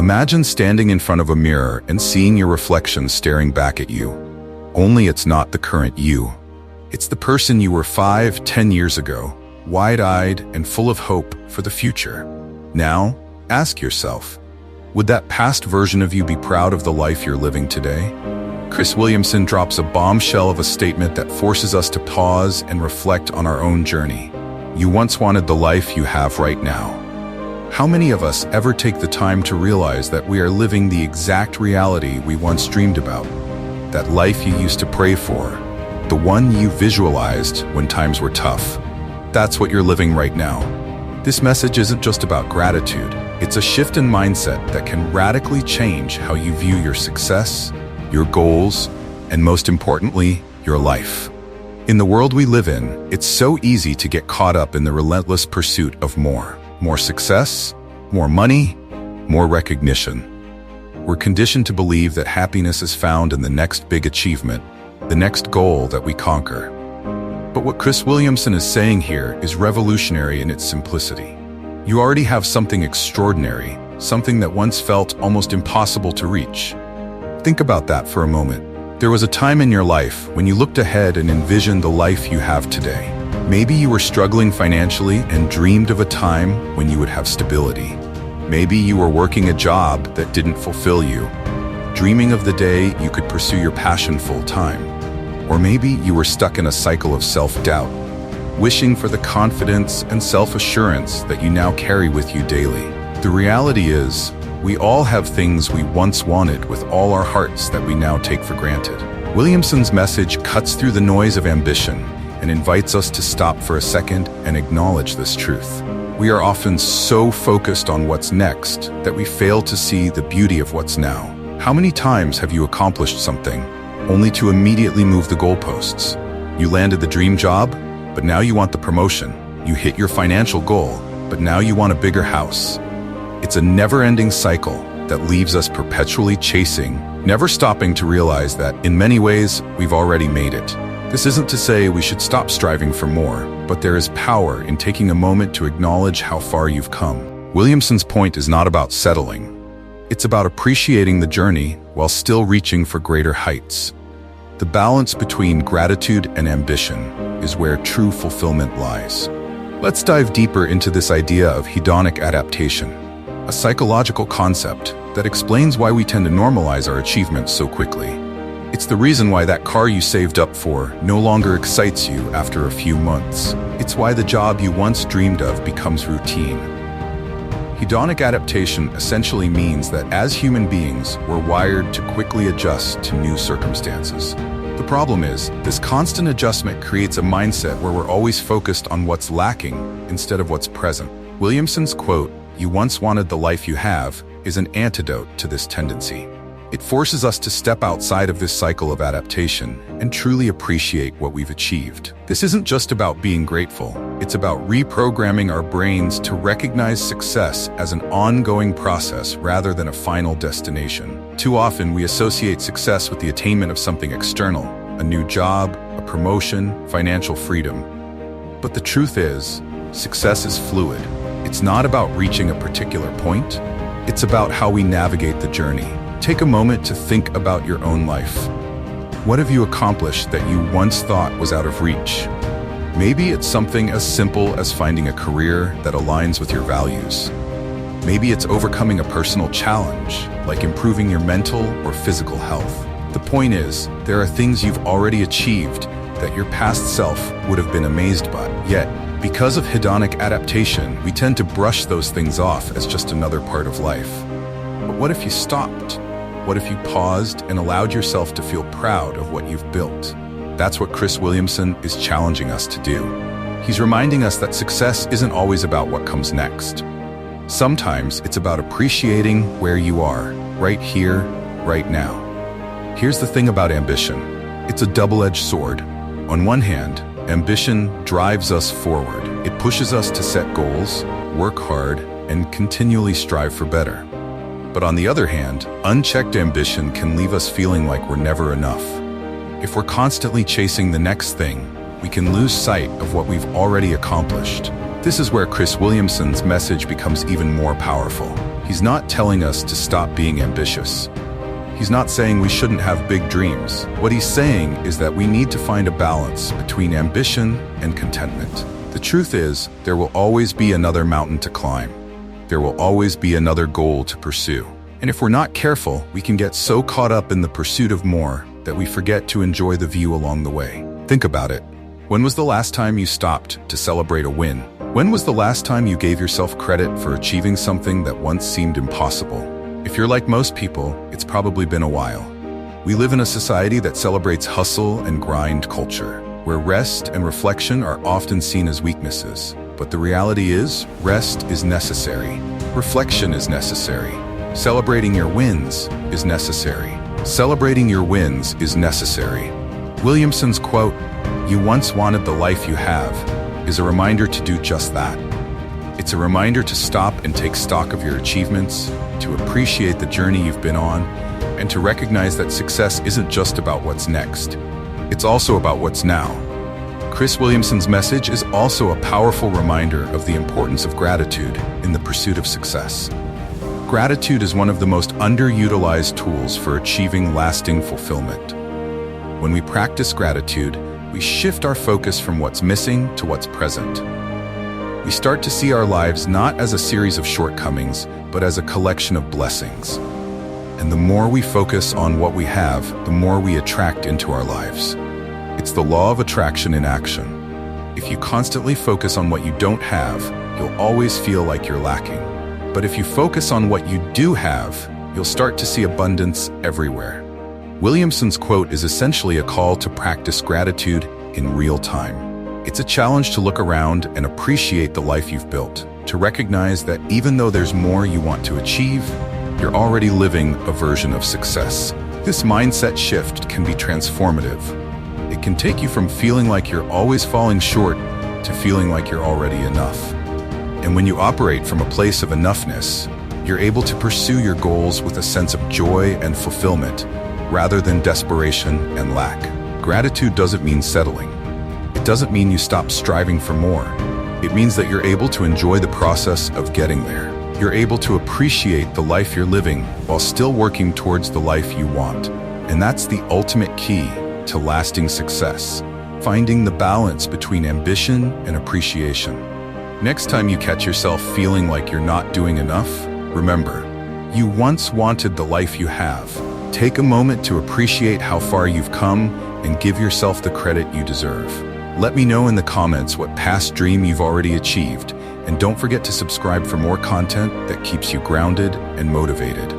Imagine standing in front of a mirror and seeing your reflection staring back at you. Only it's not the current you. It's the person you were 5, 10 years ago, wide-eyed and full of hope for the future. Now, ask yourself, would that past version of you be proud of the life you're living today? Chris Williamson drops a bombshell of a statement that forces us to pause and reflect on our own journey. You once wanted the life you have right now. How many of us ever take the time to realize that we are living the exact reality we once dreamed about? That life you used to pray for, the one you visualized when times were tough. That's what you're living right now. This message isn't just about gratitude. It's a shift in mindset that can radically change how you view your success, your goals, and most importantly, your life. In the world we live in, it's so easy to get caught up in the relentless pursuit of more. More success, more money, more recognition. We're conditioned to believe that happiness is found in the next big achievement, the next goal that we conquer. But what Chris Williamson is saying here is revolutionary in its simplicity. You already have something extraordinary, something that once felt almost impossible to reach. Think about that for a moment. There was a time in your life when you looked ahead and envisioned the life you have today. Maybe you were struggling financially and dreamed of a time when you would have stability. Maybe you were working a job that didn't fulfill you, dreaming of the day you could pursue your passion full-time. Or maybe you were stuck in a cycle of self-doubt, wishing for the confidence and self-assurance that you now carry with you daily. The reality is, we all have things we once wanted with all our hearts that we now take for granted. Williamson's message cuts through the noise of ambition and invites us to stop for a second and acknowledge this truth. We are often so focused on what's next that we fail to see the beauty of what's now. How many times have you accomplished something only to immediately move the goalposts? You landed the dream job, but now you want the promotion. You hit your financial goal, but now you want a bigger house. It's a never-ending cycle that leaves us perpetually chasing, never stopping to realize that, in many ways, we've already made it. This isn't to say we should stop striving for more, but there is power in taking a moment to acknowledge how far you've come. Williamson's point is not about settling. It's about appreciating the journey while still reaching for greater heights. The balance between gratitude and ambition is where true fulfillment lies. Let's dive deeper into this idea of hedonic adaptation, a psychological concept that explains why we tend to normalize our achievements so quickly. It's the reason why that car you saved up for no longer excites you after a few months. It's why the job you once dreamed of becomes routine. Hedonic adaptation essentially means that as human beings, we're wired to quickly adjust to new circumstances. The problem is, this constant adjustment creates a mindset where we're always focused on what's lacking instead of what's present. Williamson's quote, "You once wanted the life you have," is an antidote to this tendency. It forces us to step outside of this cycle of adaptation and truly appreciate what we've achieved. This isn't just about being grateful. It's about reprogramming our brains to recognize success as an ongoing process rather than a final destination. Too often, we associate success with the attainment of something external, a new job, a promotion, financial freedom. But the truth is, success is fluid. It's not about reaching a particular point. It's about how we navigate the journey. Take a moment to think about your own life. What have you accomplished that you once thought was out of reach? Maybe it's something as simple as finding a career that aligns with your values. Maybe it's overcoming a personal challenge, like improving your mental or physical health. The point is, there are things you've already achieved that your past self would have been amazed by. Yet, because of hedonic adaptation, we tend to brush those things off as just another part of life. But what if you stopped? What if you paused and allowed yourself to feel proud of what you've built? That's what Chris Williamson is challenging us to do. He's reminding us that success isn't always about what comes next. Sometimes it's about appreciating where you are, right here, right now. Here's the thing about ambition. It's a double-edged sword. On one hand, ambition drives us forward. It pushes us to set goals, work hard, and continually strive for better. But on the other hand, unchecked ambition can leave us feeling like we're never enough. If we're constantly chasing the next thing, we can lose sight of what we've already accomplished. This is where Chris Williamson's message becomes even more powerful. He's not telling us to stop being ambitious. He's not saying we shouldn't have big dreams. What he's saying is that we need to find a balance between ambition and contentment. The truth is, there will always be another mountain to climb. There will always be another goal to pursue. And if we're not careful, we can get so caught up in the pursuit of more that we forget to enjoy the view along the way. Think about it. When was the last time you stopped to celebrate a win? When was the last time you gave yourself credit for achieving something that once seemed impossible? If you're like most people, it's probably been a while. We live in a society that celebrates hustle and grind culture, where rest and reflection are often seen as weaknesses. But the reality is, rest is necessary. Reflection is necessary. Celebrating your wins is necessary. Celebrating your wins is necessary. Williamson's quote, "You once wanted the life you have," is a reminder to do just that. It's a reminder to stop and take stock of your achievements, to appreciate the journey you've been on, and to recognize that success isn't just about what's next. It's also about what's now. Chris Williamson's message is also a powerful reminder of the importance of gratitude in the pursuit of success. Gratitude is one of the most underutilized tools for achieving lasting fulfillment. When we practice gratitude, we shift our focus from what's missing to what's present. We start to see our lives not as a series of shortcomings, but as a collection of blessings. And the more we focus on what we have, the more we attract into our lives. It's the law of attraction in action. If you constantly focus on what you don't have, you'll always feel like you're lacking. But if you focus on what you do have, you'll start to see abundance everywhere. Williamson's quote is essentially a call to practice gratitude in real time. It's a challenge to look around and appreciate the life you've built, to recognize that even though there's more you want to achieve, you're already living a version of success. This mindset shift can be transformative. It can take you from feeling like you're always falling short to feeling like you're already enough. And when you operate from a place of enoughness, you're able to pursue your goals with a sense of joy and fulfillment, rather than desperation and lack. Gratitude doesn't mean settling. It doesn't mean you stop striving for more. It means that you're able to enjoy the process of getting there. You're able to appreciate the life you're living while still working towards the life you want. And that's the ultimate key to lasting success, finding the balance between ambition and appreciation. Next time you catch yourself feeling like you're not doing enough, remember, you once wanted the life you have. Take a moment to appreciate how far you've come and give yourself the credit you deserve. Let me know in the comments what past dream you've already achieved, and don't forget to subscribe for more content that keeps you grounded and motivated.